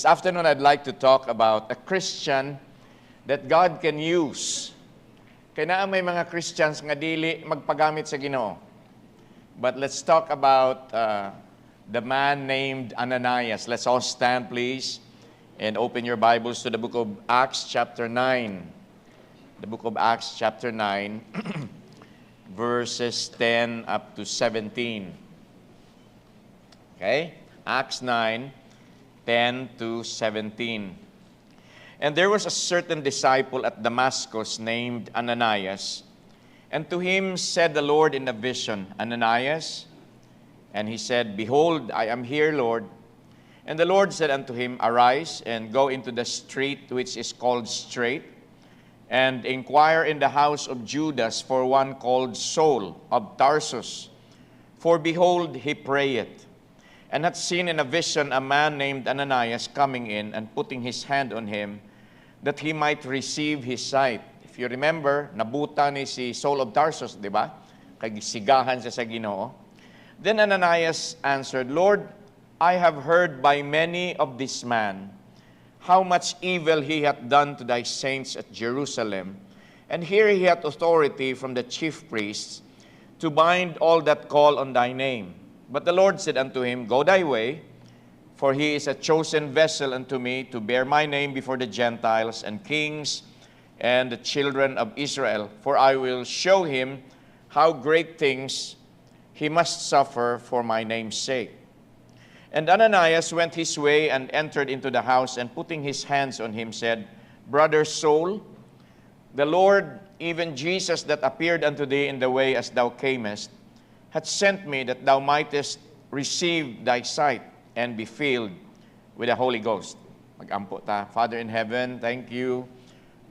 This afternoon, I'd like to talk about a Christian that God can use. Kaya na may mga Christians nga dili magpagamit sa Ginoo. But let's talk about the man named Ananias. Let's all stand, please, and open your Bibles to the book of Acts chapter 9. The book of Acts chapter 9, verses 10 up to 17. Okay? Acts 9, 10 to 17. And there was a certain disciple at Damascus named Ananias, and to him said the Lord in a vision, Ananias? And he said, Behold, I am here, Lord. And the Lord said unto him, Arise, and go into the street which is called Straight, and inquire in the house of Judas for one called Saul of Tarsus. For behold, he prayeth, and hath seen in a vision a man named Ananias coming in and putting his hand on him, that he might receive his sight. If you remember, nabuta ni si Saul of Tarsus, di ba? Kagisigahan siya sa Ginoo. Then Ananias answered, Lord, I have heard by many of this man, how much evil he hath done to thy saints at Jerusalem. And here he hath authority from the chief priests to bind all that call on thy name. But the Lord said unto him, Go thy way, for he is a chosen vessel unto me to bear my name before the Gentiles and kings and the children of Israel. For I will show him how great things he must suffer for my name's sake. And Ananias went his way and entered into the house, and putting his hands on him said, Brother Saul, the Lord, even Jesus that appeared unto thee in the way as thou camest, hath sent me that thou mightest receive thy sight and be filled with the Holy Ghost. Mag-ampo ta. Father in heaven, thank you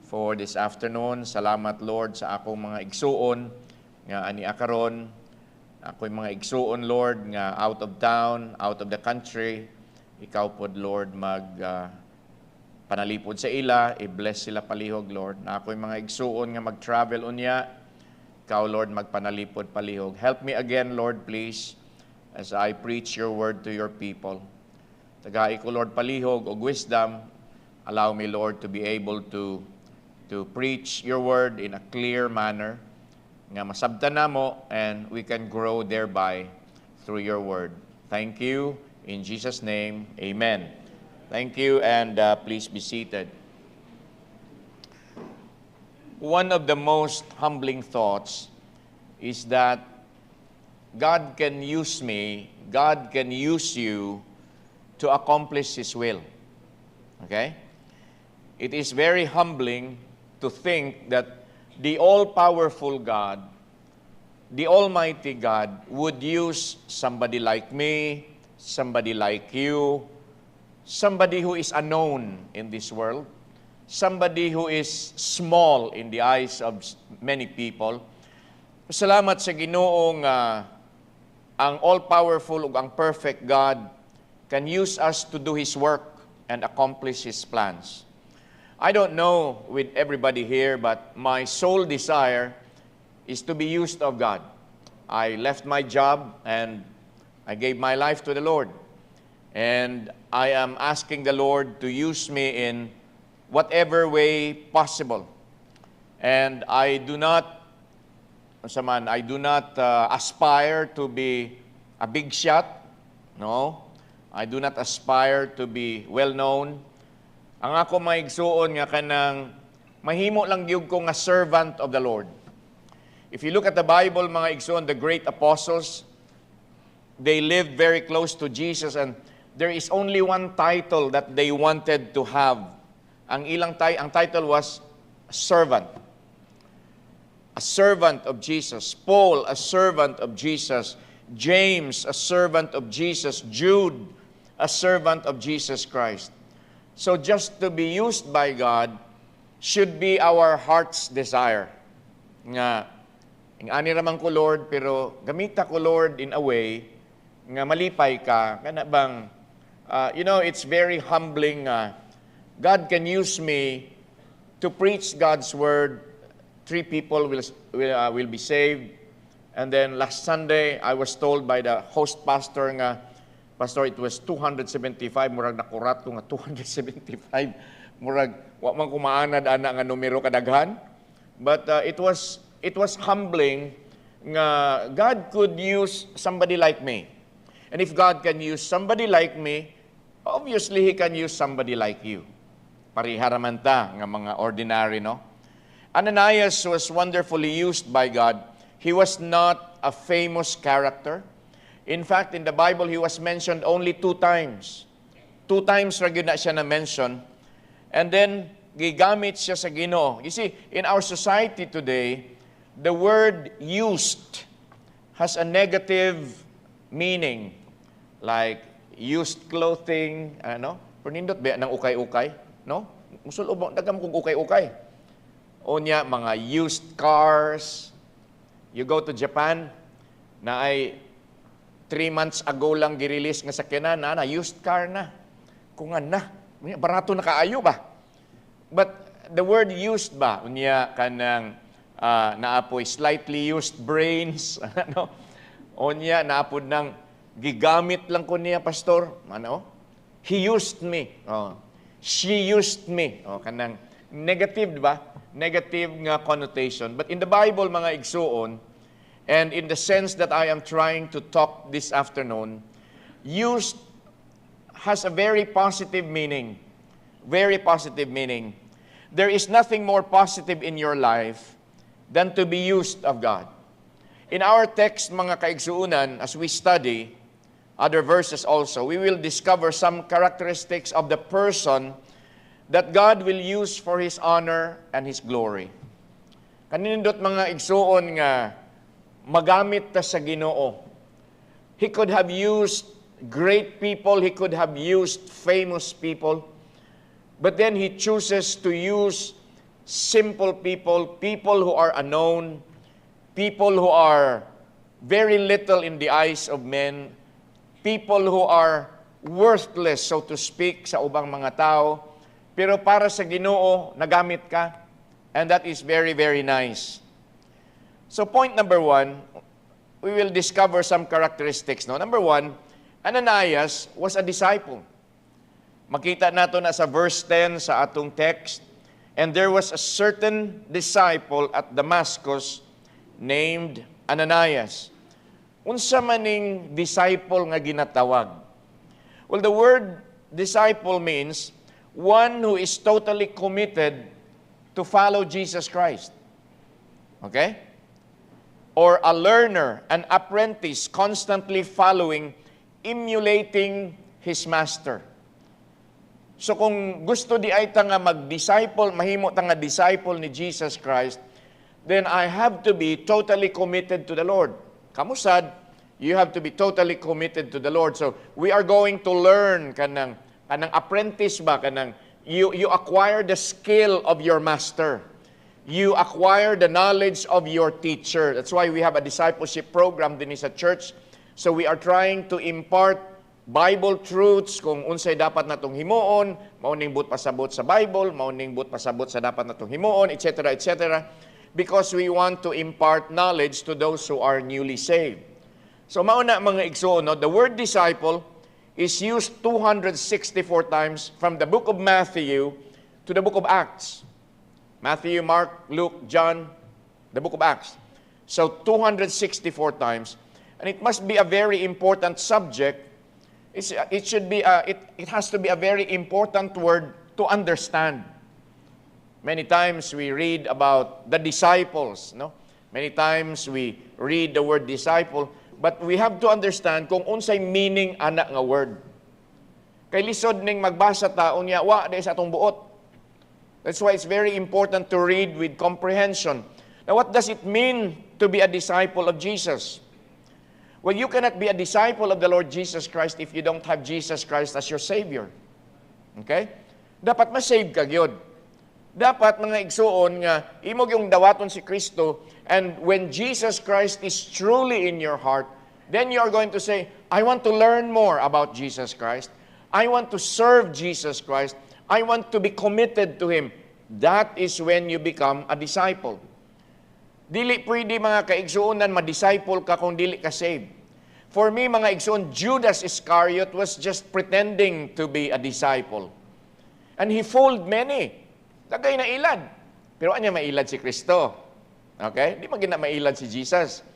for this afternoon. Salamat, Lord, sa akong mga igsuon nga ani akaron. Ako'y mga igsuon, Lord, nga out of town, out of the country. Ikaw pod, Lord, panalipod sa ila, i-bless sila palihog, Lord. Na ako'y mga igsuon nga mag-travel unya. Ikaw, Lord, magpanalipod palihog. Help me again, Lord, please, as I preach your word to your people. Tagai ko, Lord, palihog o wisdom. Allow me, Lord, to be able to preach your word in a clear manner, nga masabtan na mo, and we can grow thereby through your word. Thank you. In Jesus' name, amen. Thank you, and please be seated. One of the most humbling thoughts is that God can use me, God can use you to accomplish His will. Okay? It is very humbling to think that the all-powerful God, the Almighty God, would use somebody like me, somebody like you, somebody who is unknown in this world, somebody who is small in the eyes of many people. Salamat sa Ginoong ang all-powerful ug ang perfect God can use us to do His work and accomplish His plans. I don't know with everybody here, but my sole desire is to be used of God. I left my job and I gave my life to the Lord. And I am asking the Lord to use me in whatever way possible. And I do not aspire to be a big shot. No. I do not aspire to be well-known. Ang ako maigsuon nga kanang mahimo lang gyud ko nga servant of the Lord. If you look at the Bible, mga igsuon, the great apostles, they lived very close to Jesus, and there is only one title that they wanted to have. Ang title was servant. A servant of Jesus. Paul, a servant of Jesus. James, a servant of Jesus. Jude, a servant of Jesus Christ. So just to be used by God should be our heart's desire. Nga, ani raman ko, Lord, pero gamita ko, Lord, in a way nga malipay ka. Kana bang, it's very humbling. God can use me to preach God's word. 3 people will be saved. And then last Sunday, I was told by the host pastor nga Pastor, it was 275, murag nakurat ko nga 275, murag wa man kumaanad ana nga numero kadaghan. But it was humbling nga God could use somebody like me. And if God can use somebody like me, obviously He can use somebody like you. Pariharaman ta nga mga ordinary, no? Ananias was wonderfully used by God. He was not a famous character. In fact, in the Bible, he was mentioned only 2 times. 2 times ra gyud na siya na-mention. And then, gigamit siya sa Ginoo. You see, in our society today, the word used has a negative meaning. Like, used clothing, ano? Pernindot ba ng ukay-ukay? No? Musulubong, dagam kong ukay-ukay. O niya, mga used cars. You go to Japan, na ay 3 months ago lang girelease nga sakyanan na used car na. Kung na, barato na kaayo ba? But the word used ba, unya kanang naapoy slightly used brains, ano? Unya naapod ng gigamit lang ko niya, pastor, ano? He used me. Oh. She used me. Oh, kanang negative, di ba? Negative nga connotation. But in the Bible, mga igsuon, and in the sense that I am trying to talk this afternoon, used has a very positive meaning. Very positive meaning. There is nothing more positive in your life than to be used of God. In our text, mga kaigsuunan, as we study other verses also, we will discover some characteristics of the person that God will use for His honor and His glory. Kaninindot mga igsuon nga magamit ta sa Ginoo. He could have used great people, He could have used famous people, but then He chooses to use simple people, people who are unknown, people who are very little in the eyes of men, people who are worthless, so to speak, sa ubang mga tao, pero para sa Ginoo, nagamit ka, and that is very, very nice. So point number 1, we will discover some characteristics. No? Number 1, Ananias was a disciple. Makita nato na sa verse 10 sa atong text, and there was a certain disciple at Damascus named Ananias. Unsa maning disciple nga ginatawag? Well, the word disciple means one who is totally committed to follow Jesus Christ. Okay? Or a learner, an apprentice, constantly following, emulating his master. So kung gusto di ay ta nga mag-disciple, mahimo ta nga disciple ni Jesus Christ, then I have to be totally committed to the Lord. Kamusad, you have to be totally committed to the Lord. So we are going to learn kanang apprentice ba, kanang you acquire the skill of your master. You acquire the knowledge of your teacher. That's why we have a discipleship program din sa church. So we are trying to impart Bible truths kung unsay dapat natong himuon, mauning but pasabot sa Bible, mauning but pasabot sa dapat natong himuon, etc., etc. Because we want to impart knowledge to those who are newly saved. So mauna mga igsoon, no? The word disciple is used 264 times from the book of Matthew to the book of Acts. Matthew, Mark, Luke, John, the book of Acts. So 264 times. And it must be a very important subject. It has to be a very important word to understand. Many times we read about the disciples, no? Many times we read the word disciple, but we have to understand kung unsay meaning ana nga word. Kay lisod ning magbasa ta unya wa di sa atong buot. That's why it's very important to read with comprehension. Now, what does it mean to be a disciple of Jesus? Well, you cannot be a disciple of the Lord Jesus Christ if you don't have Jesus Christ as your Savior. Okay? Dapat ma-save ka gyud. Dapat mga igsuon nga imog yung dawaton si Kristo, and when Jesus Christ is truly in your heart, then you are going to say, I want to learn more about Jesus Christ. I want to serve Jesus Christ. I want to be committed to Him. That is when you become a disciple. Dili pwede mga kaigsuunan, ma-disciple ka kung dili ka saved. For me, mga igsoon, Judas Iscariot was just pretending to be a disciple. And he fooled many. Dagay na ilad. Pero anya mailad si Kristo. Okay? Di magina mailad si Jesus.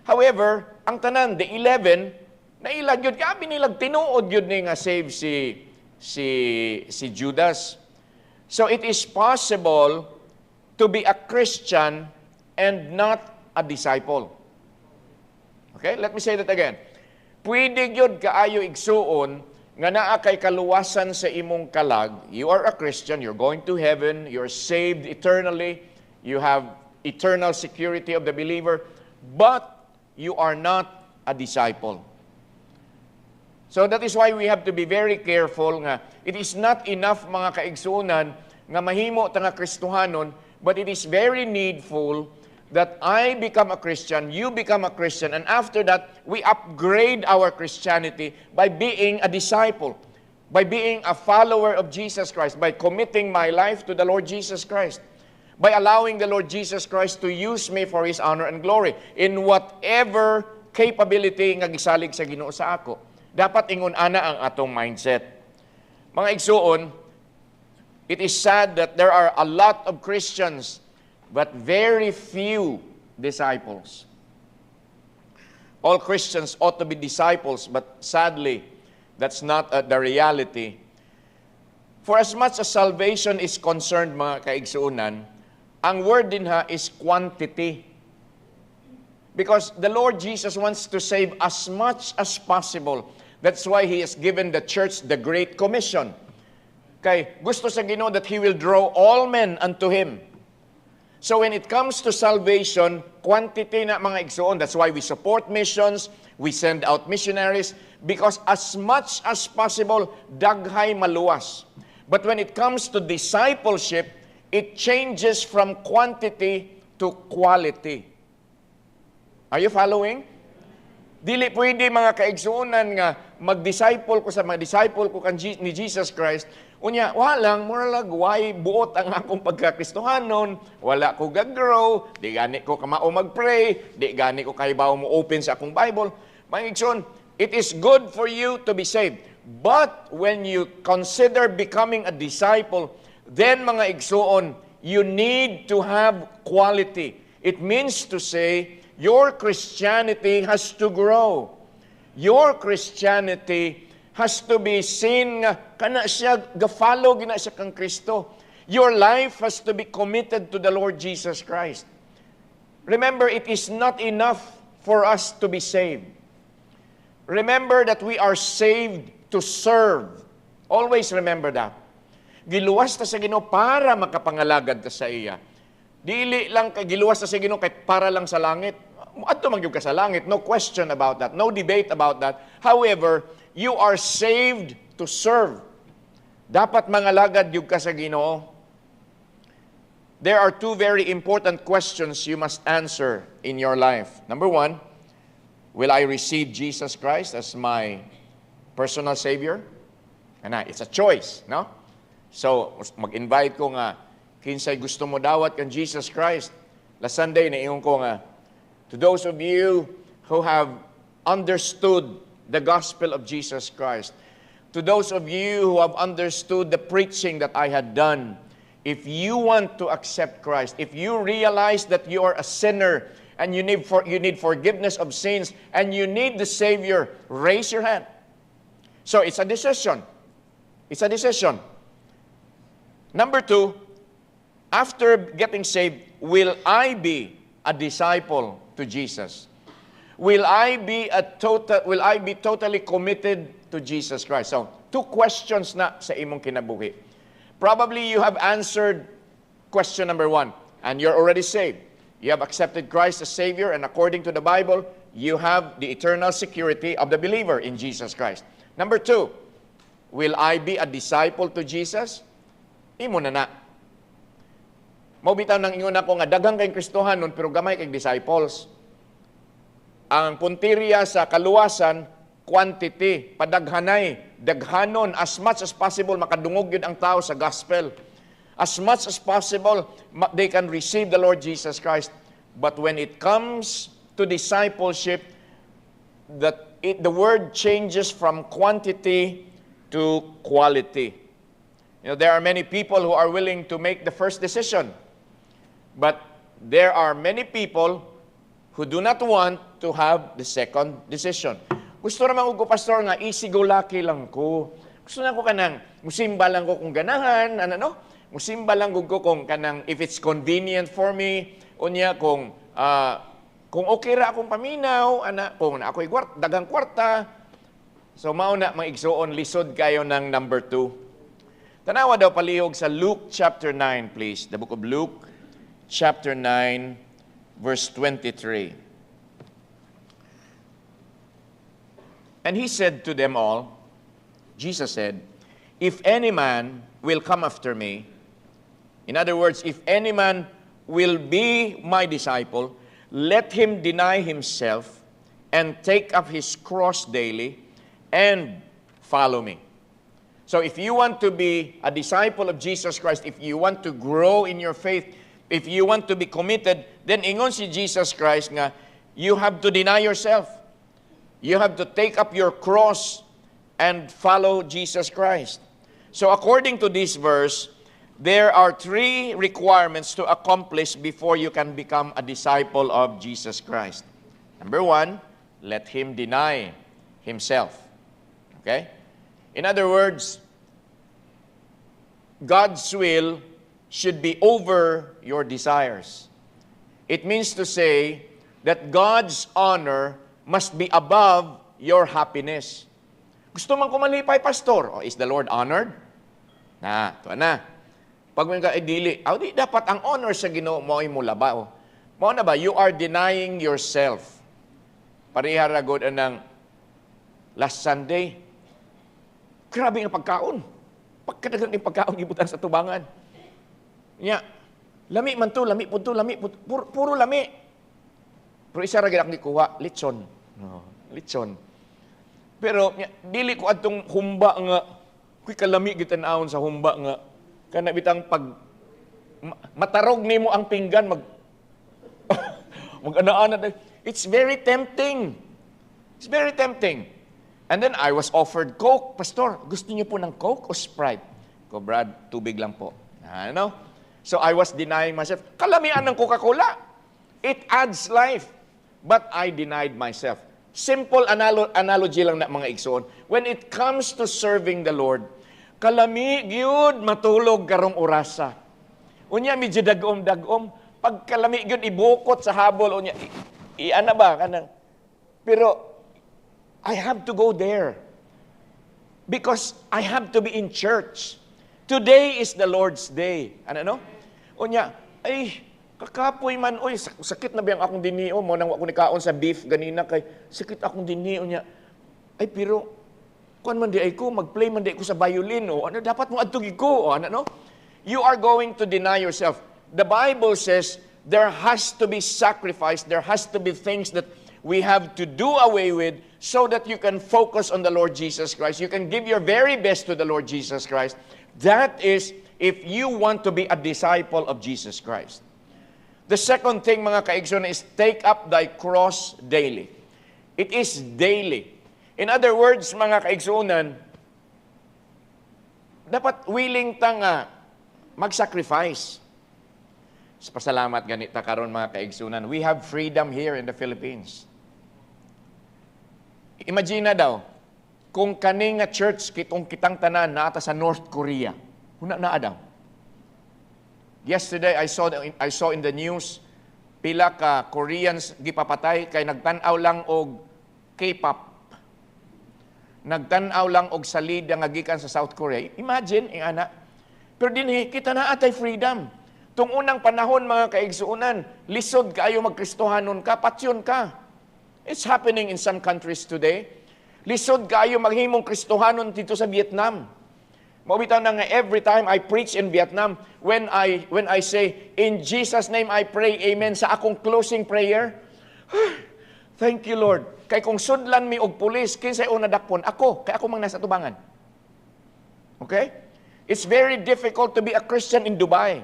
However, ang tanan, the 11, nailad yun. Kaya binilag, tinuod yun ni nga save si Judas. So it is possible to be a Christian and not a disciple. Okay? Let me say that again. Pwede yun kaayo igsuon nga naa kay kaluwasan sa imong kalag. You are a Christian, you're going to heaven, you're saved eternally, you have eternal security of the believer, but you are not a disciple. So that is why we have to be very careful nga it is not enough mga kaigsuonan nga mahimo ta nga Kristohanon, but it is very needful that I become a Christian, you become a Christian, and after that, we upgrade our Christianity by being a disciple, by being a follower of Jesus Christ, by committing my life to the Lord Jesus Christ, by allowing the Lord Jesus Christ to use me for His honor and glory in whatever capability nga gisalig sa Ginoo sa ako. Dapat ingon ana ang atong mindset. Mga igsuon, it is sad that there are a lot of Christians but very few disciples. All Christians ought to be disciples, but sadly, that's not the reality. For as much as salvation is concerned, mga kaigsuunan, ang word din ha is quantity. Because the Lord Jesus wants to save as much as possible. That's why He has given the church the Great Commission. Kay gusto sa Ginoo that He will draw all men unto Him. So when it comes to salvation, quantity na mga igsoon. That's why we support missions, we send out missionaries, because as much as possible, daghay maluwas. But when it comes to discipleship, it changes from quantity to quality. Are you following? Dili pwede mga kaigsuonan nga mag-disciple ko sa mga disciple ko ni Jesus Christ. Unya, walang muralag, why buot ang akong pagkakristohanon, wala ko gag-grow, di gani ko kamao mag-pray, di gani ko kahibaw mo open sa akong Bible. Mga igsoon, it is good for you to be saved. But when you consider becoming a disciple, then mga igsoon, you need to have quality. It means to say, your Christianity has to grow. Your Christianity has to be seen nga kana siya ga-follow gina siya kang Kristo. Your life has to be committed to the Lord Jesus Christ. Remember, it is not enough for us to be saved. Remember that we are saved to serve. Always remember that. Giluwas ta sa Ginoo para makapangalagad ta sa iya. Dili lang kay giluwas ta sa Ginoo kay para lang sa langit. Adto man gyud ka sa langit, no question about that, no debate about that. However, you are saved to serve. Dapat mangalagad yung ka sa Ginoo. There are two very important questions you must answer in your life. Number one, will I receive Jesus Christ as my personal Savior? And it's a choice, no? So, mag-invite ko nga, kinsay gusto mo dawat kan Jesus Christ. Last Sunday, naiyon ko nga, to those of you who have understood the gospel of Jesus Christ, to those of you who have understood the preaching that I had done, if you want to accept Christ, if you realize that you are a sinner and you need forgiveness of sins and you need the Savior, raise your hand. So it's a decision. It's a decision. Number two, after getting saved, will I be a disciple to Jesus? Will I be totally committed to Jesus Christ? So, two questions na sa imong kinabuhi. Probably you have answered question number one, and you're already saved. You have accepted Christ as Savior, and according to the Bible, you have the eternal security of the believer in Jesus Christ. Number two, will I be a disciple to Jesus? Imo na. Maubitaw nang ingon ako nga, daghang kayong Kristohanon, pero gamay kayong disciples. Ang punteriya sa kaluwasan, quantity, padaghanay, daghanon, as much as possible, makadungog yun ang tao sa gospel. As much as possible, they can receive the Lord Jesus Christ. But when it comes to discipleship, the the word changes from quantity to quality. There are many people who are willing to make the first decision, but there are many people who do not want to have the second decision. Gusto naman ko, pastor, nga easy-go-lucky lang ko. Gusto na ko kanang, musimba lang ko kung ganahan, musimba lang ko kung kanang, if it's convenient for me, unya kung okay ra akong paminaw, kung ako'y dagang kwarta. So, mauna, mga igsoon, lisod kayo ng number 2. Tanawa daw palihog sa Luke chapter 9, please. The book of Luke, chapter 9, verse 23. And he said to them all, Jesus said, if any man will come after me, in other words, if any man will be my disciple, let him deny himself and take up his cross daily and follow me. So if you want to be a disciple of Jesus Christ, if you want to grow in your faith, if you want to be committed, then ingon si Jesus Christ nga, you have to deny yourself. You have to take up your cross and follow Jesus Christ. So according to this verse, there are 3 requirements to accomplish before you can become a disciple of Jesus Christ. Number 1, let him deny himself. Okay? In other words, God's will should be over your desires. It means to say that God's honor must be above your happiness. Gusto man ko malipay, pastor. Oh, is the Lord honored? Tuwa na. Pag may ka-idili, di dapat ang honor sa Ginoo mo ay mula ba? Mao na ba? You are denying yourself. Parihara God anang last Sunday, grabe nga pagkaon. Pagkadagang yung pagkaon gibutan sa tubangan. Lami man to, lami po to, puro lami. Pero isa ra gid akong gikuha, lechon. Lechon. Pero dili ko adtong humba nga, kuy kalami gid tan-awon sa humba nga kana bitang pag matarog nimo ang pinggan mag-ana-ana. It's very tempting. It's very tempting. And then I was offered Coke. Pastor, gusto niyo po ng Coke o Sprite? Ko, Brad, tubig lang po. So I was denying myself. Kalamian ng Coca-Cola. It adds life. But I denied myself. Simple analogy lang na mga igsoon. When it comes to serving the Lord, kalami, gyud matulog karong orasa. Unya, medyo dagom-dagom. Pag kalami, gyud ibukot sa habol. Unya, iana ba? Kanang. Pero, I have to go there. Because I have to be in church. Today is the Lord's day. Unya, kakapoy man, sakit na biyang akong dinio mo nang ako nikaon sa beef ganina kay sakit akong dinio niya. Pero kuan man di ay ko magplay man di ko sa violin dapat mo adtog ko You are going to deny yourself. The Bible says there has to be sacrifice, there has to be things that we have to do away with so that you can focus on the Lord Jesus Christ. You can give your very best to the Lord Jesus Christ. That is if you want to be a disciple of Jesus Christ. The second thing, mga kaigsoon, is take up thy cross daily. It is daily. In other words, mga kaigsunan, dapat willing ta nga mag-sacrifice. Pasalamat ganita karon mga kaigsunan. We have freedom here in the Philippines. Imagine na daw, kung kani nga church kitang tanan naata sa North Korea, huna na daw. Yesterday, I saw in the news, pila ka Koreans gipapatay kay nagtan-aw lang og K-pop. Nagtan-aw lang og salida nga gikan sa South Korea. Imagine, ana. Pero dinhi, kita na atay freedom. Tung unang panahon, mga kaigsuunan, lisod kaayo magkristohanon ka, patyon ka. It's happening in some countries today. Lisod kaayo maghimong kristohanon dito sa Vietnam. Mabitaw na nga every time I preach in Vietnam, when I say, in Jesus' name I pray, amen, sa akong closing prayer, thank you, Lord. Kay kung sudlan mi og pulis, kinsay una dakpon? Ako, kay ako mang nasa tubangan. Okay? It's very difficult to be a Christian in Dubai.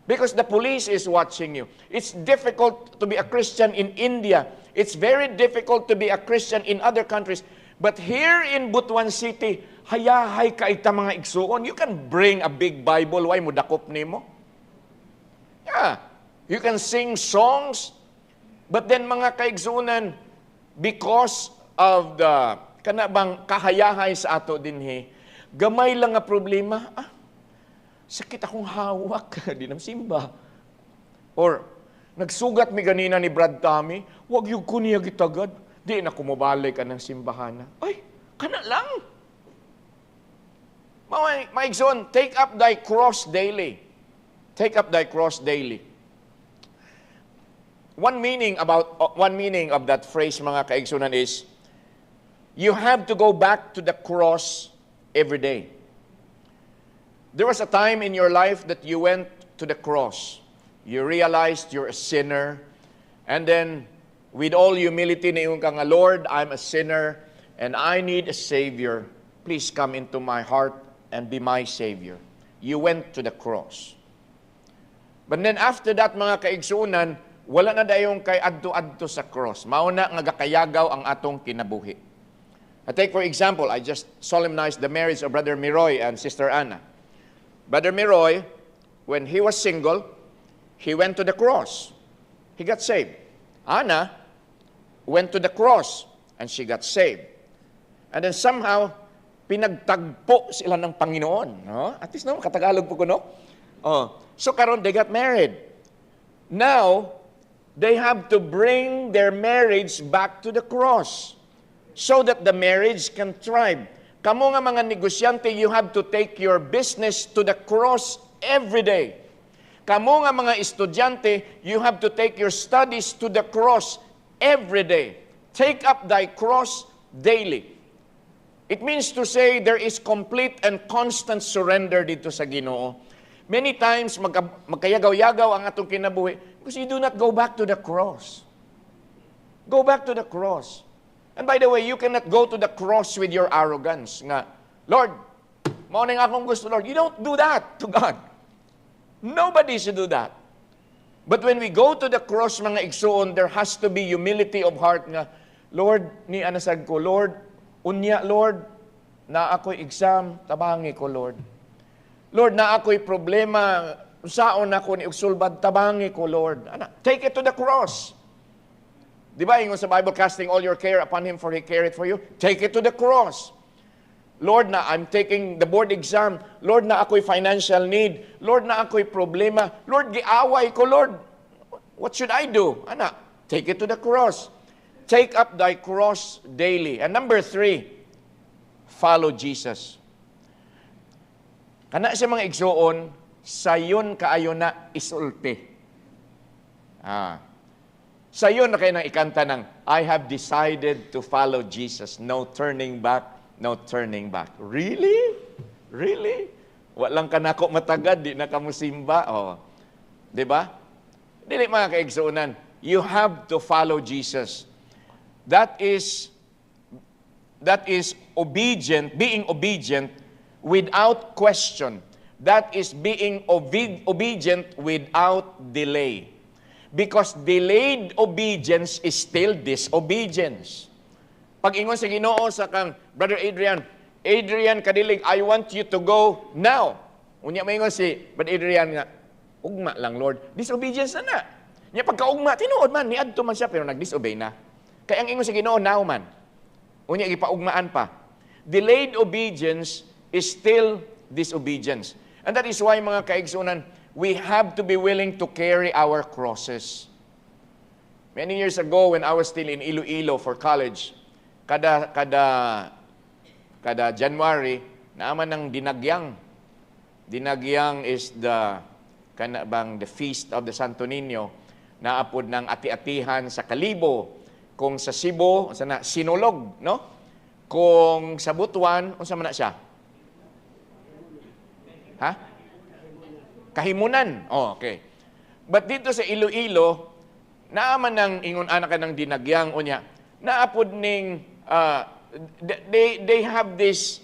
Because the police is watching you. It's difficult to be a Christian in India. It's very difficult to be a Christian in other countries. But here in Butuan City, hayahay ka ita mga igsuon. You can bring a big Bible. Why mo dakop nimo? Yeah. You can sing songs. But then mga kaigsunan, because of the kanabang kahayahay sa ato dinhi, gamay lang nga problema, sakit akong hawak, di nam simba. Or, nagsugat mi ganina ni Brad Tommy, wag yung kuniya gitagad, di na kumabalik ka ng simbahan. Ay, kana lang. Maigsoon, take up thy cross daily. Take up thy cross daily. One meaning of that phrase, mga kaigsunan, is, you have to go back to the cross every day. There was a time in your life that you went to the cross. You realized you're a sinner. And then, with all humility, nayon ka nga, Lord, I'm a sinner and I need a Savior. Please come into my heart and be my Savior. You went to the cross. But then after that, mga kaigsunan, wala na dayong kay adto-adto sa cross. Mauna nga gakayagaw ang atong kinabuhi. I take for example, I just solemnized the marriage of Brother Miroy and Sister Anna. Brother Miroy, when he was single, he went to the cross. He got saved. Anna went to the cross and she got saved. And then somehow, pinagtagpo sila ng Panginoon. No? At least no, Katagalog po ko, no? So karon they got married. Now, they have to bring their marriage back to the cross so that the marriage can thrive. Kamu nga mga negosyante, you have to take your business to the cross every day. Kamu nga mga estudyante, you have to take your studies to the cross every day. Take up thy cross daily. It means to say there is complete and constant surrender dito sa Ginoo. Many times, magkayagaw-yagaw ang atong kinabuhi because you do not go back to the cross. Go back to the cross. And by the way, you cannot go to the cross with your arrogance. Nga, Lord, mauning akong gusto, Lord. You don't do that to God. Nobody should do that. But when we go to the cross, mga igsoon, there has to be humility of heart nga, Lord, ni anasag ko, Lord, unya, Lord, na ako'y exam, tabangi ko, Lord. Lord, na ako'y problema, saon ako ni ugsulbad, tabangi ko, Lord. Take it to the cross. Di ba, ingon sa Bible, casting all your care upon Him for He careth for you? Take it to the cross. Lord, na I'm taking the board exam. Lord, na ako'y financial need. Lord, na ako'y problema. Lord, giaway ko, Lord. What should I do? Take it to the cross. Take up thy cross daily. And number 3, follow Jesus. Kana sa mga igsoon, sayon kaayo na isulti. Sayon na kayo nang ikanta ng, I have decided to follow Jesus. No turning back, no turning back. Really? Really? Walang ka na ako matagad, di na ka musimba. Diba? Dili mga kaigsuunan, you have to follow Jesus. That is obedient, being obedient without question. That is being obedient without delay. Because delayed obedience is still disobedience. Pag ingon sa Ginoo sa kang Brother Adrian, kadilig, I want you to go now. Unya maingon si Brother Adrian nga, ugma lang Lord. Disobedience na. Nya pagkaugma, tinuod man, niadto man siya, pero nag-disobey na. Kaya ang ingon sa Ginoo, now man. Unya, ipaugmaan pa. Delayed obedience is still disobedience. And that is why, mga kaigsunan, we have to be willing to carry our crosses. Many years ago, when I was still in Iloilo for college, kada January, naaman ng dinagyang. Dinagyang is the feast of the Santo Niño, naapod ng ati-atihan sa Kalibo. Kung sa Cebu, sinulog, no? Kung sa Butuan, unsa man na siya? Kahimunan. Okay. But dito sa Iloilo, naaman ng ingon anak ka ng dinagyang, unya, naapod ning, they have this,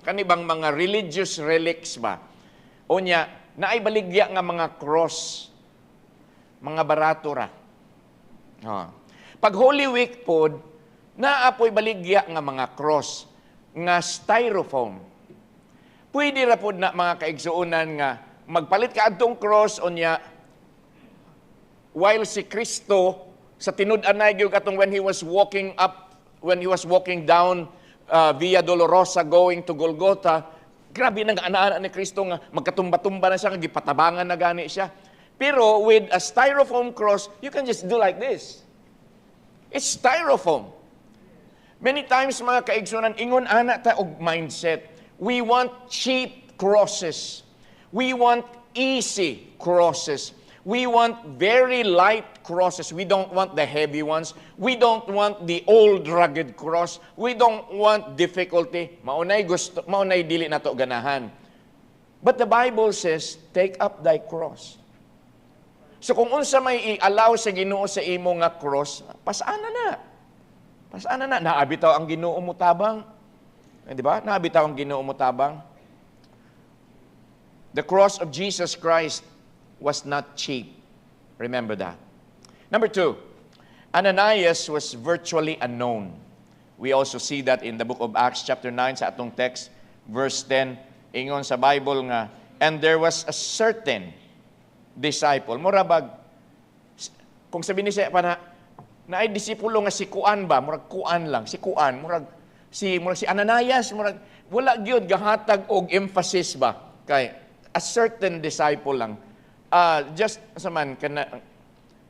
kanibang mga religious relics ba? Unya, na ay baligya nga mga cross, mga barato ra. Pag Holy Week pod, naapoy baligya nga mga cross, nga styrofoam. Pwede ra pod na mga kaigsuunan nga magpalit ka adtong cross unya while si Kristo sa tinud-anay gyud katong when he was walking down Via Dolorosa going to Golgotha, grabe nang ana-ana ni Kristo nga magkatumba-tumba na siya, gipatabangan na gani siya. Pero with a styrofoam cross, you can just do like this. It's styrofoam. Many times mga kaigsunan, ingon ana ta og mindset. We want cheap crosses. We want easy crosses. We want very light crosses. We don't want the heavy ones. We don't want the old rugged cross. We don't want difficulty. Maunay dili nato ganahan. But the Bible says, take up thy cross. So kung unsa may i-allow sa Ginoo sa imo nga cross, pasana na. Pasana na. Naabitaw ang Ginoo mo tabang. Di ba? Naabitaw ang Ginoo mo tabang. The cross of Jesus Christ was not cheap. Remember that. Number 2, Ananias was virtually unknown. We also see that in the book of Acts chapter 9 sa atong text, verse 10, ingon sa Bible nga, and there was a certain disciple. Murabag, kung sabihin ni siya pa na ay disipulo nga si Kuan ba? Murag Kuan lang. Si Kuan. Murag si Ananias. Murag, wala gyud gahatag og emphasis ba? Kay a certain disciple lang. Just saman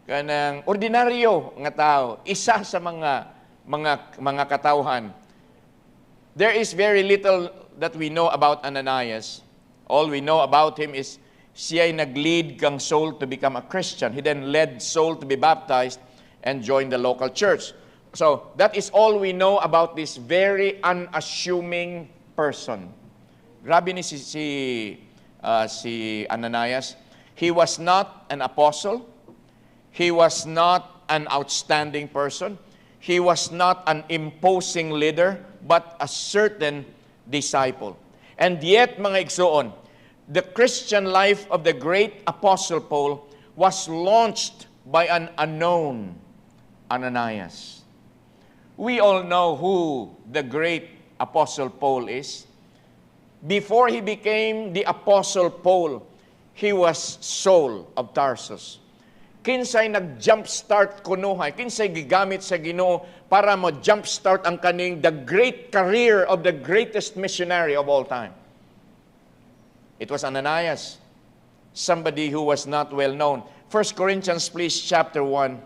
kanang ordinaryo nga tao, isa sa mga katawhan. There is very little that we know about Ananias. All we know about him is siya ay nag-lead kang Saul to become a Christian. He then led Saul to be baptized and join the local church. So, that is all we know about this very unassuming person. Grabe ni si Ananias. He was not an apostle. He was not an outstanding person. He was not an imposing leader, but a certain disciple. And yet, mga igsoon, the Christian life of the great Apostle Paul was launched by an unknown Ananias. We all know who the great Apostle Paul is. Before he became the Apostle Paul, he was Saul of Tarsus. Kinsay nag-jumpstart kunuhay, kinsay gigamit sa Ginoo para mo-jumpstart ang kaning the great career of the greatest missionary of all time. It was Ananias, somebody who was not well known. 1 Corinthians, please, chapter 1.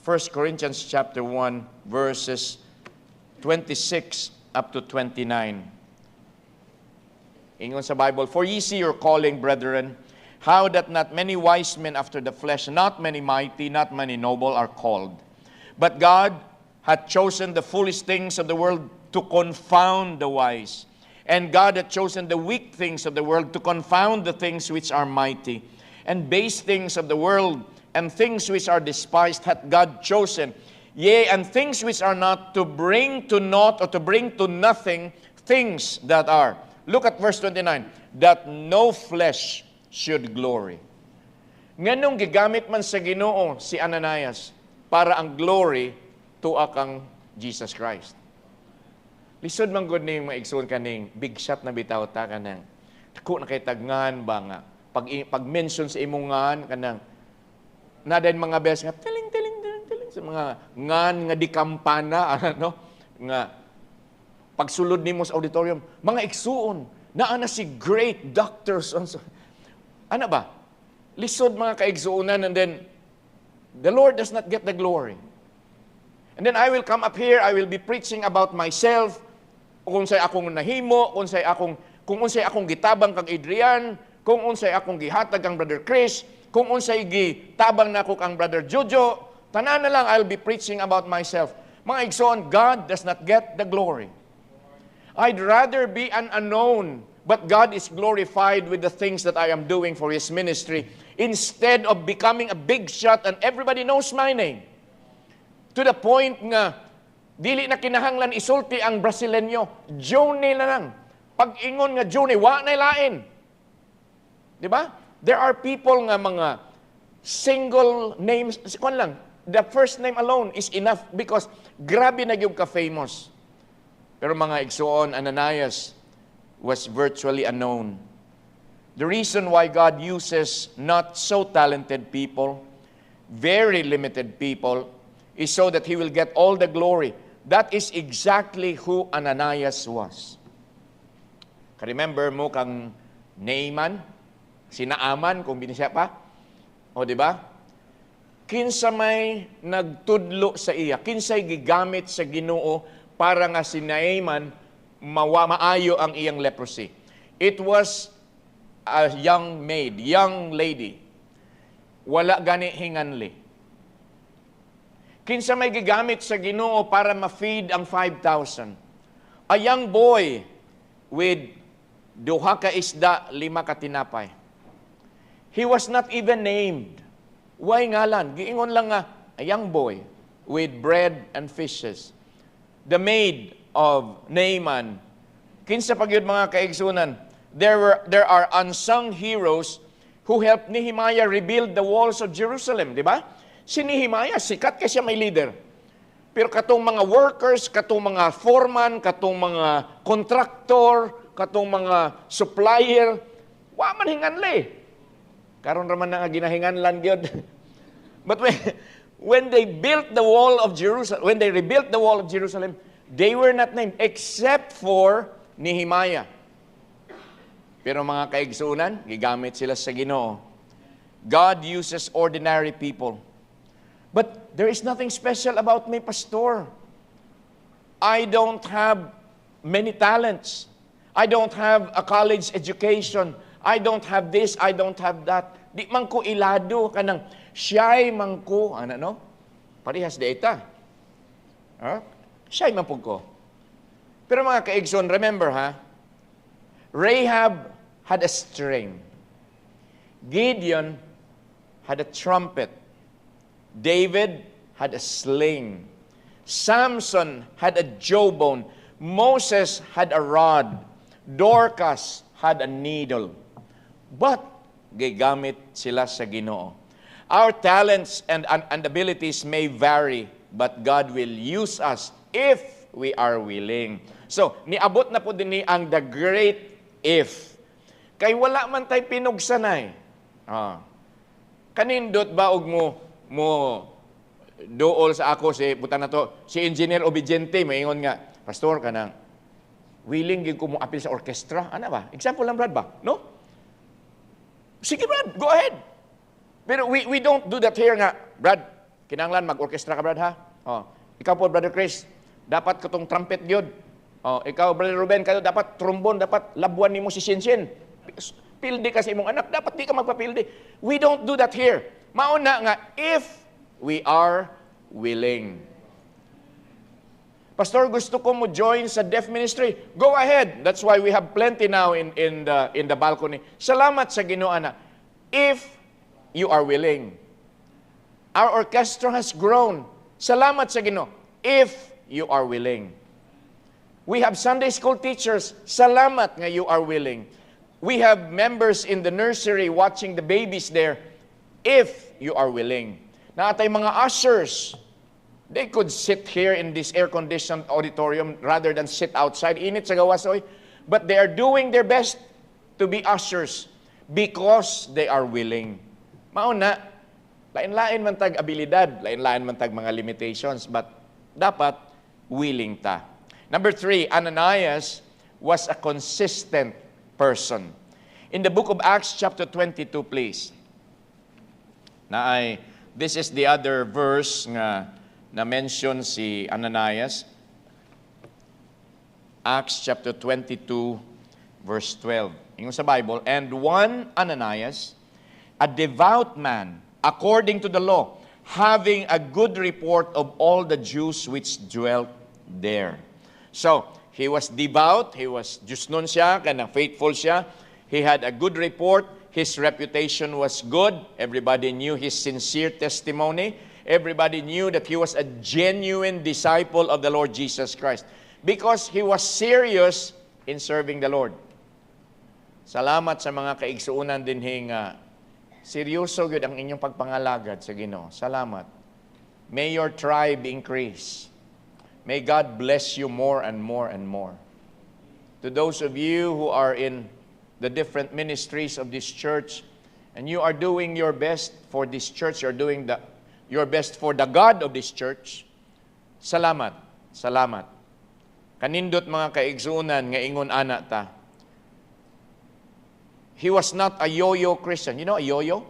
1 Corinthians chapter 1, verses 26 up to 29. Ingon sa Bible, for ye see your calling, brethren, how that not many wise men after the flesh, not many mighty, not many noble are called. But God hath chosen the foolish things of the world to confound the wise. And God hath chosen the weak things of the world to confound the things which are mighty. And base things of the world and things which are despised hath God chosen. Yea, and things which are not, to bring to naught or to bring to nothing things that are. Look at verse 29. That no flesh should glory. Nganong gigamit man sa Ginoo si Ananias para ang glory tuwa kang Jesus Christ. Lisod man gud ning maigsoon kaning big shot na bitaw ta kanang dako na kay tagngan ba nga pag mention sa imong ngan kanang naden mga bes nga tiling sa mga ngan nga di kampana ano nga pagsulod nimo sa auditorium mga igsuon naa na si great doctors ano ba lisod mga kaigsuonan, and then the Lord does not get the glory. And then I will come up here, I will be preaching about myself, kung unsay akong nahimo, kung unsay akong gitabang kang Adrian, kung unsay akong gihatag kang Brother Chris, kung unsay gitabang nako kang Brother Jojo, tanan na lang I'll be preaching about myself. Mga igsoon, God does not get the glory. I'd rather be an unknown, but God is glorified with the things that I am doing for His ministry, instead of becoming a big shot and everybody knows my name. To the point nga, dili na kinahanglan isulti ang Brasileño, Johnny na lang. Pag ingon nga Johnny, wa na lain. Di ba? There are people nga mga single names, kung lang, the first name alone is enough because grabe na yung ka-famous. Pero mga igsuon, Ananias was virtually unknown. The reason why God uses not so talented people, very limited people, is so that He will get all the glory. That is exactly who Ananias was. Remember mo kang Naaman, si Naaman, kung binisya pa? O, di ba? Kinsa may nagtudlo sa iya, kinsay gigamit sa Ginoo para nga si Naaman maayo ang iyang leprosy. It was a young maid, young lady. Wala gani hinganli. Kinsa may gigamit sa Ginoo para ma-feed ang 5,000. A young boy with 2 ka isda, 5 ka tinapay. He was not even named. Why ngalan? Giingon lang nga, a young boy with bread and fishes. The maid of Naaman. Kinsa pa gyud mga kaigsunan, there are unsung heroes who helped Nehemiah rebuild the walls of Jerusalem, di ba? Si Nehemiah, sikat kasi siya may leader. Pero katong mga workers, katong mga foreman, katong mga contractor, katong mga supplier, wa man hinganli. Karon ra man nga ginahinganlan gyud. But when they built the wall of Jerusalem, when they rebuilt the wall of Jerusalem, they were not named except for Nehemiah. Pero mga kaigsunan, gigamit sila sa Ginoo. God uses ordinary people. But there is nothing special about me, pastor. I don't have many talents. I don't have a college education. I don't have this, I don't have that. Di man ko ilado kanang siya'y man ko, ano no? Parehas data. Siya'y man po ko. Pero mga kaigsoon, remember ha, Rahab had a string. Gideon had a trumpet. David had a sling. Samson had a jawbone. Moses had a rod. Dorcas had a needle. But gigamit sila sa Ginoo. Our talents and abilities may vary, but God will use us if we are willing. So, niabot na po din ni ang the great if. Kay wala man tay pinugsanay. Kanindot ba og mo dool sa ako si butan na to, si Engineer Obediente, maingon nga, pastor kanang willing gyud ko mo apil sa orkestra, ana ba? Example lang Brad ba? No? Sige Brad, go ahead. Pero we don't do that here nga, Brad, kinahanglan mag-orkestra ka Brad ha? Ikaw po Brother Chris, dapat katong trumpet gyud. Ikaw Brother Ruben, kayo dapat trombone, dapat labuan nimo si Shinshin. Pildi ka sa imong anak, dapat di ka magpapildi. We don't do that here. Mauna nga, if we are willing. Pastor, gusto ko mo join sa deaf ministry. Go ahead. That's why we have plenty now in the balcony. Salamat sa Ginoo na. If you are willing. Our orchestra has grown. Salamat sa Ginoo. If you are willing. We have Sunday school teachers. Salamat nga you are willing. We have members in the nursery watching the babies there. If you are willing. Naatay mga ushers. They could sit here in this air-conditioned auditorium rather than sit outside. Init sa gawas, oy. But they are doing their best to be ushers because they are willing. Mauna, lain-lain man tag abilidad, lain-lain man tag mga limitations, but dapat willing ta. Number 3, Ananias was a consistent person. In the book of Acts chapter 22, please. This is the other verse nga na-mention si Ananias. Acts chapter 22, verse 12. Ingon sa Bible, and one Ananias, a devout man, according to the law, having a good report of all the Jews which dwelt there. So, he was devout, he was Diyos nun siya, kanang faithful siya, he had a good report, his reputation was good, everybody knew his sincere testimony, everybody knew that he was a genuine disciple of the Lord Jesus Christ because he was serious in serving the Lord. Salamat sa mga kaigsuunan din nga seryoso gyud ang inyong pagpangalagad sa Ginoo. Salamat. May your tribe increase. May God bless you more and more and more. To those of you who are in the different ministries of this church, and you are doing your best for this church, you're doing your best for the God of this church, salamat. Salamat. Kanindot mga kaigsuunan nga ingon ana ta. He was not a yo-yo Christian. You know a yo-yo?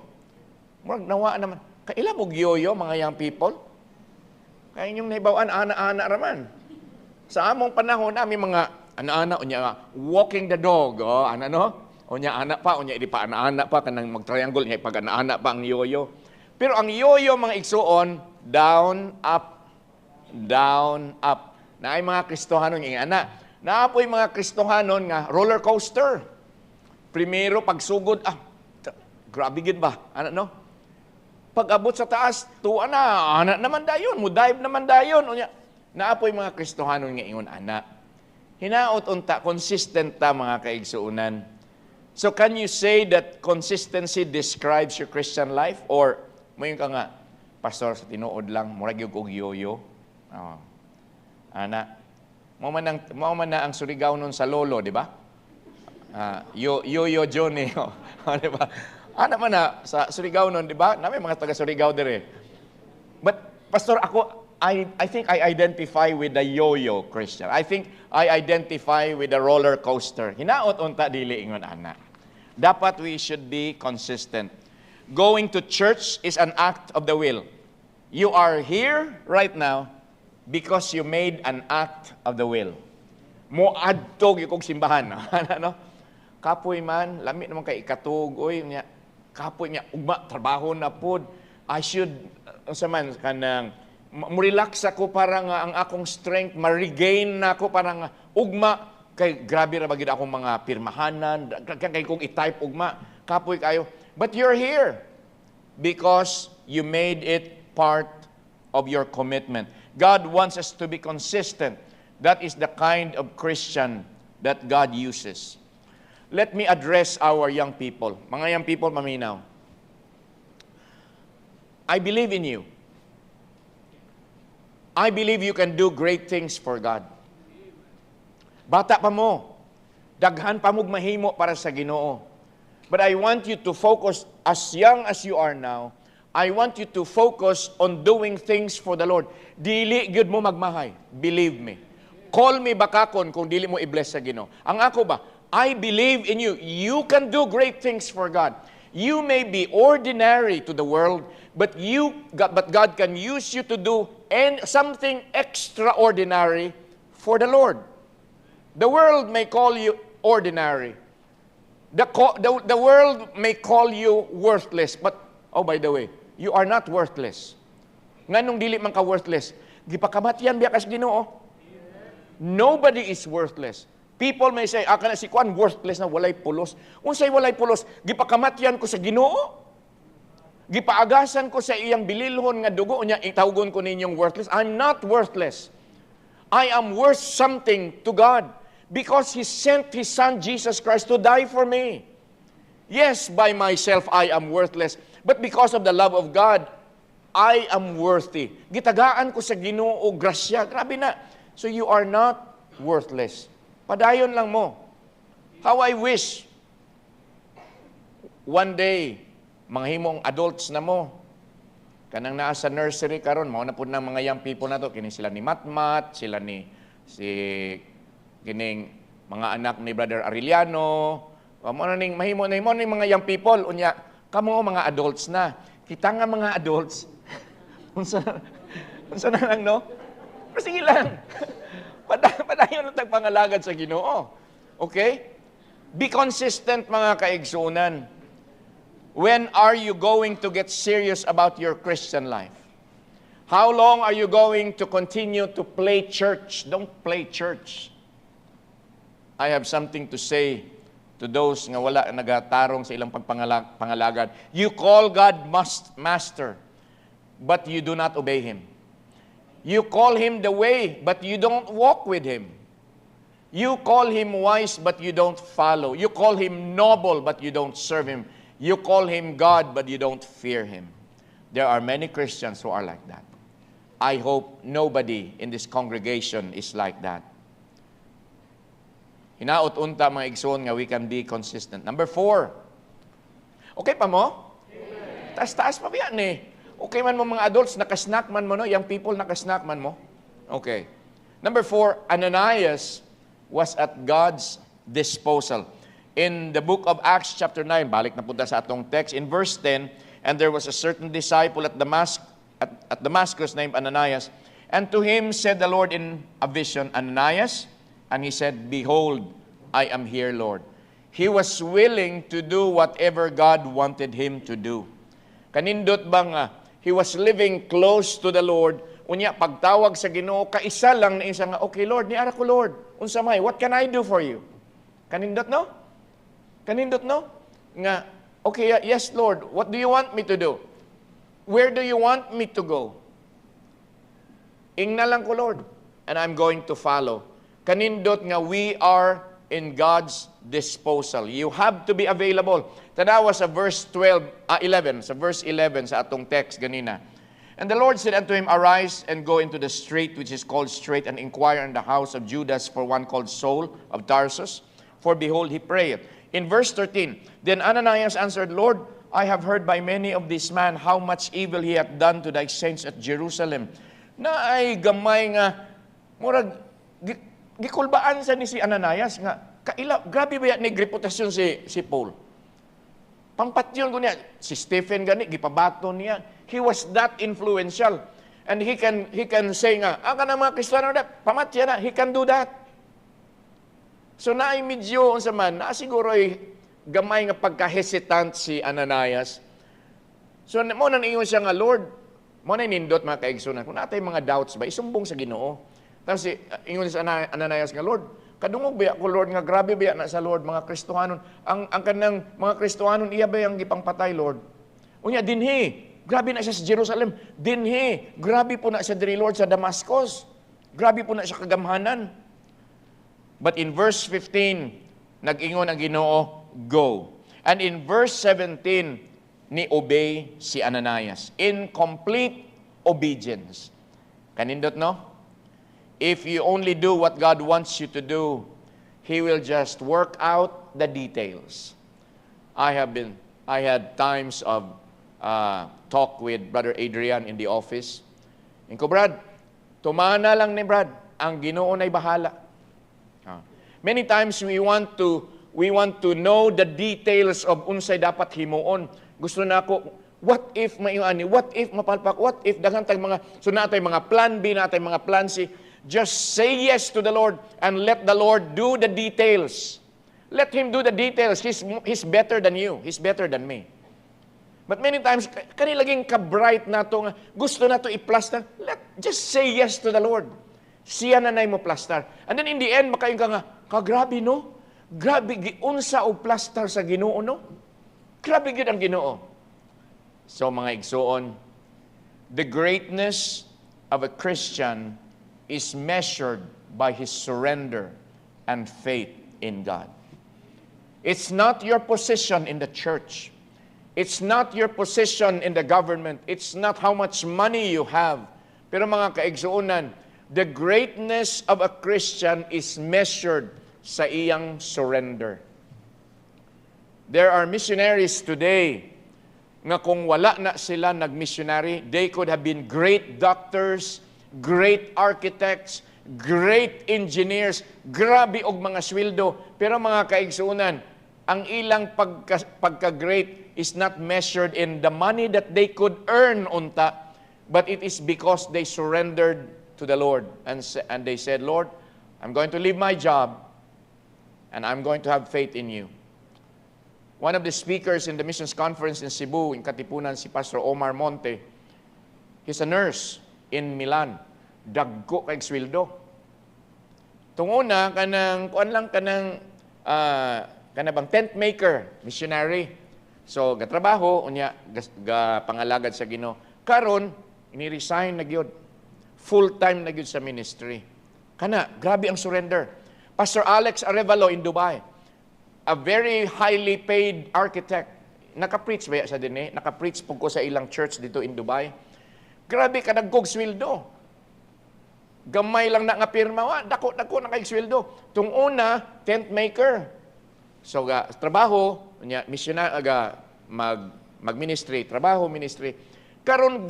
Murag nawa naman. Kaila mo yo-yo, mga young people? Kaya inyong naibawaan, ana-ana raman. Sa among panahon, mga ana-ana, walking the dog, Unya ana pa, unya di pa ana-ana pa, kanang mag-triangle, niya pag ana-ana pa ang yo-yo. Pero ang yo-yo, mga igsuon, down, up, down, up. Na ay mga Kristohanon, yung ana. Naapoy mga Kristohanon nga roller coaster. Primero, pagsugod, grabe gid ba? Pag-abot sa taas, tuwa na, ana naman dayon, dive naman dayon. Unya, naapoy mga Kristohanon nga ingon, ana. Hinaot unta, consistent ta mga kaigsuunan. So can you say that consistency describes your Christian life? Or, mayon ka nga, pastor, sa tinuod lang, murag yung kog yoyo. Ana, mo man na ang Surigao nun sa lolo, di ba? Yo-yo Johnny. Di ba? Ana man na sa Surigao nun, di ba? May mga taga Surigao dire. But pastor, I think I identify with the yo-yo Christian. I think I identify with the roller coaster. Hinaot unta dili ingon ana. Dapat we should be consistent. Going to church is an act of the will. You are here right now because you made an act of the will. Mo adto gyud kog simbahan. Kapoy man, lami naman kay ikatug, niya, kapoy niya, ugma, trabaho na pod. I should, kanang, relax ako para nga ang akong strength, ma-regain na ako para nga, ugma, kay grabe ra bagid akong mga pirmahanan, kay kong i-type ugma, kapoy kayo. But you're here because you made it part of your commitment. God wants us to be consistent. That is the kind of Christian that God uses. Let me address our young people. Mga young people, maminaw. I believe in you. I believe you can do great things for God. Bata pa mo. Daghan pa mo mahimo para sa Ginoo. But I want you to focus, as young as you are now, I want you to focus on doing things for the Lord. Dili gyud mo magmahay. Believe me. Call me bakakon kung dili mo i-bless sa Ginoo. Ang ako ba, I believe in you. You can do great things for God. You may be ordinary to the world, but God can use you to do something extraordinary for the Lord. The world may call you ordinary. The world may call you worthless, but, oh, by the way, you are not worthless. Nganong dili man ka worthless? Gipakamatyan biya kas Ginoo. Nobody is worthless. People may say, kana si Kwan worthless na, walay pulos. Unsay walay pulos? Gipakamatyan ko sa Ginoo. Gipaagasan ko sa iyang bililhon nga dugo, unya itawgon ko ninyong worthless. I'm not worthless. I am worth something to God because He sent His Son Jesus Christ to die for me. Yes, by myself I am worthless, but because of the love of God, I am worthy. Gitagaan ko sa Ginoo grasya. Grabe na. So you are not worthless. Padayon lang mo. How I wish one day, mga himong adults na mo, kanang naa sa nursery karon, mao na pud ng mga young people na to, kini sila ni Matmat, sila ni kining mga anak ni Brother Arellano, mao na ning mahimo na mga young people, unya kamo mga adults na. Kita nga mga adults, unsa na lang, no? Pero sige lang. Padayon ang tagpangalagad sa Ginoo. Okay? Be consistent, mga kaigsunan. When are you going to get serious about your Christian life? How long are you going to continue to play church? Don't play church. I have something to say to those nga wala nagatarong sa ilang pagpangalagad. You call God master, but you do not obey Him. You call Him the way, but you don't walk with Him. You call him wise, but you don't follow. You call him noble, but you don't serve him. You call him God, but you don't fear him. There are many Christians who are like that. I hope nobody in this congregation is like that. Hinaot-unta mga igsoon nga we can be consistent. Number 4. Okay pa mo? Taas-taas pa ba yan eh? Okay man mo mga adults, nakasnack man mo, no? Young people, nakasnack man mo? Okay. Number 4, Ananias was at God's disposal. In the book of Acts chapter 9, balik na punta sa atong text, in verse 10, and there was a certain disciple at Damascus named Ananias, and to him said the Lord in a vision, Ananias, and he said, Behold, I am here, Lord. He was willing to do whatever God wanted him to do. Kanindot bang he was living close to the Lord, unya pagtawag sa Ginoo, kaisa lang na isa nga, okay Lord, niara ko Lord, unsa may, what can I do for you? Kanindot no? Kanindot no? Nga, okay, yes Lord, what do you want me to do? Where do you want me to go? Ingna lang ko Lord, and I'm going to follow. Kanindot nga we are in God's disposal. You have to be available. Tanawa sa verse 11, sa verse 11 sa atong text ganina. And the Lord said unto him, Arise and go into the street which is called Straight, and inquire in the house of Judas for one called Saul of Tarsus, for behold, he prayeth. In verse 13, Then Ananias answered, Lord, I have heard by many of this man how much evil he hath done to thy saints at Jerusalem. Na ay gamay nga, murag, gikulbaan sa ni si Ananias nga, grabe ba yan ni reputasyon si Paul? Pampatyon ko niya, si Stephen gani, gipabato niya. He was that influential. And he can say nga, ka na mga Kristiyano na, pamatya na, he can do that. So naay medyo, unsa man, siguro ay gamay nga pagka-hesitant si Ananias. So mo nang ingon siya nga, Lord, mo na nindot mga kaigsunan, kung natay mga doubts ba, isumbong sa Ginoo. Tapos ingon si Ananias nga, Lord, kadungog ba ko Lord nga grabe ba na sa Lord mga Kristohanon, ang kanang mga Kristohanon iya ba yang gipangpatay Lord? Unya dinhi, grabe na siya sa Jerusalem. Dinhi, grabe po na siya diri Lord sa Damascus. Grabe po na siya kagamhanan. But in verse 15, nag-ingon ang Ginoo, go. And in verse 17, ni-obey si Ananias in complete obedience. Kanindot no? If you only do what God wants you to do, He will just work out the details. I had times of talk with Brother Adrian in the office. Inko, Brad, tumana lang ni Brad, ang Ginoo na'y bahala. Many times we want to know the details of unsay dapat himuon. Gusto na ako, what if maiani, what if mapalpak, what if daghang tag mga, so natay mga plan B, natay mga plan C. Just say yes to the Lord and let the Lord do the details. Let Him do the details. He's better than you. He's better than me. But many times, kanilaging ka-bright na ito, gusto na ito i-plaster. Just say yes to the Lord. Siya na mo plaster. And then in the end, makain ka nga, grabe no? Grabe, giunsa o plaster sa Ginoo no? Grabe gid ang Ginoo. So mga igsoon, the greatness of a Christian is measured by his surrender and faith in God. It's not your position in the church. It's not your position in the government. It's not how much money you have. Pero mga kaigsuunan, the greatness of a Christian is measured sa iyang surrender. There are missionaries today nga kung wala na sila nag-missionary, they could have been great doctors, great architects, great engineers, grabe og mga sweldo. Pero mga kaigsuunan, ang ilang pagka-great is not measured in the money that they could earn unta, but it is because they surrendered to the Lord. And they said, Lord, I'm going to leave my job, and I'm going to have faith in you. One of the speakers in the missions conference in Cebu, in Katipunan, si Pastor Omar Monte, he's a nurse in Milan. Dagko kay sweldo. Tunguna kanang bang tent maker, missionary. So gatrabaho unya pangalagad sa Ginoo. Karon ini-resign na gyud. Full time na gyud sa ministry. Kana grabe ang surrender. Pastor Alex Arevalo in Dubai, a very highly paid architect. Naka-preach ba sa din eh? Naka-preach po ko sa ilang church dito in Dubai. Grabe ka, nagkog sweldo. Gamay lang na nga pirma, dako na kay sweldo. Tung una, tent maker. So, trabaho, missionary, mag-ministry, trabaho, ministry. Karon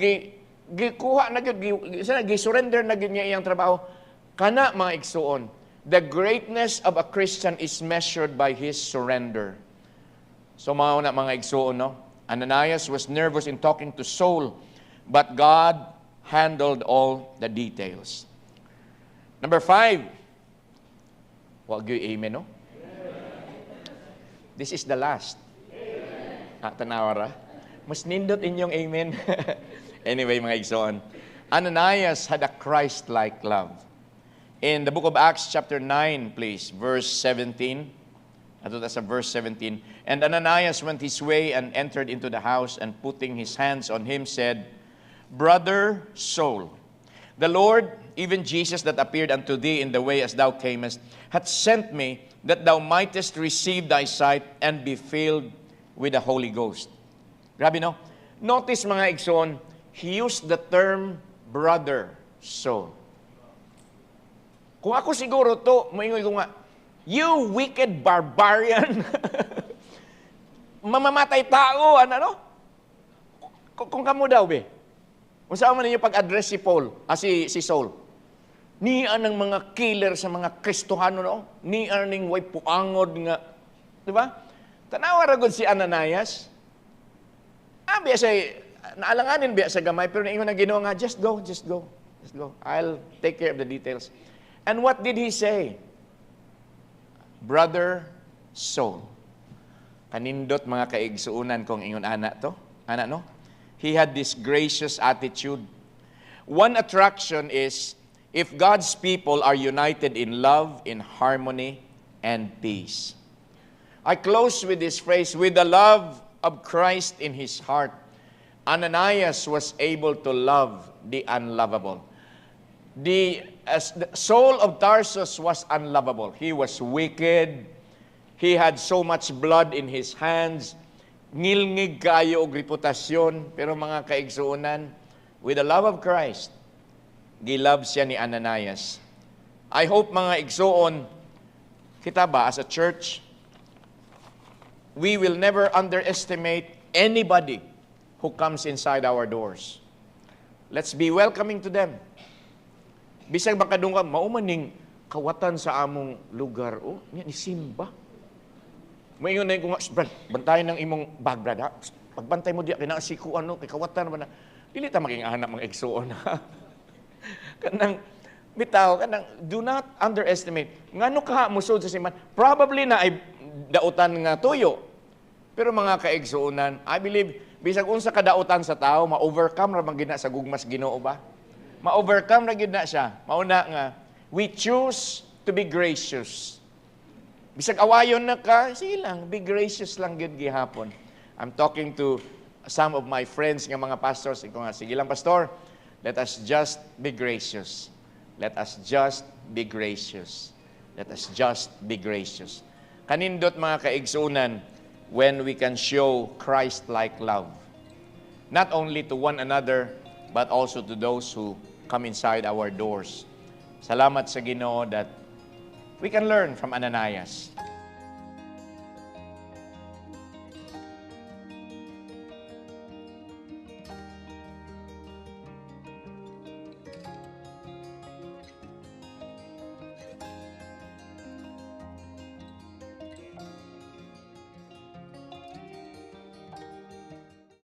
gikuha na gyud, gi-surrender na gyud niya iyang trabaho. Kana mga igsuon, the greatness of a Christian is measured by his surrender. So mga igsuon, no? Ananias was nervous in talking to Saul, but God handled all the details. Number 5. Wag gyud amen, no? This is the last. Tanawara. Mas nindot inyong amen. Anyway, mga igsoon. Ananias had a Christ-like love. In the book of Acts chapter 9, please, verse 17. Ato sa verse 17. And Ananias went his way and entered into the house, and putting his hands on him said, Brother Saul, the Lord, even Jesus that appeared unto thee in the way as thou camest, hath sent me that thou mightest receive thy sight and be filled with the Holy Ghost. Grabe, no? Notice, mga igsoon, he used the term brother Saul. Kung ako siguro to, maingoy ko nga, you wicked barbarian. Mamamatay tao, ano? Kung kamo daw, be. Kung saan man ninyo pag-address si Saul. Niya ng mga killer sa mga Kristohano, no? Niya ng way puangod nga. Diba? Tanawa ragod si Ananias. Biya naalanganin biya sa gamay, pero naingon na ginawa nga, just go. I'll take care of the details. And what did he say? Brother Saul. Kanindot mga kaigsuunan kong ingon anak to. Anak, no? He had this gracious attitude. One attraction is if God's people are united in love, in harmony, and peace. I close with this phrase, with the love of Christ in his heart, Ananias was able to love the unlovable. The Saul of Tarsus was unlovable. He was wicked. He had so much blood in his hands. Ngilngig kayo og reputasyon. Pero mga kaigsuunan, with the love of Christ, gilove siya ni Ananias. I hope mga igsuon, kita ba as a church, we will never underestimate anybody who comes inside our doors. Let's be welcoming to them. Bisag makadung ka, maumaning kawatan sa among lugar. Oh, niya ni Simba. Mayon na yung bantayan ng imong bag, brad, ha? Pagbantay mo diya, kinasiku, kay kawatan ba na? Dili ta maging anak mga igsuon, ha? Kanang, bitaw, do not underestimate. Ngano ka musod sa siman? Probably na ay dautan nga tuyo. Pero mga kaigsuunan, I believe, bisag unsa kadautan sa tao, ma-overcome ra man gid na sa gugmas Ginoo ba? Ma-overcome ra gid na siya. Mauna nga, we choose to be gracious. Bisag awayon na ka, sige lang, be gracious lang gid gihapon. I'm talking to some of my friends nga mga pastors. Iko nga, sige lang pastor, let us just be gracious. Let us just be gracious. Let us just be gracious. Kanindot mga kaigsuunan, when we can show Christ-like love, not only to one another, but also to those who come inside our doors. Salamat sa Ginoo that we can learn from Ananias.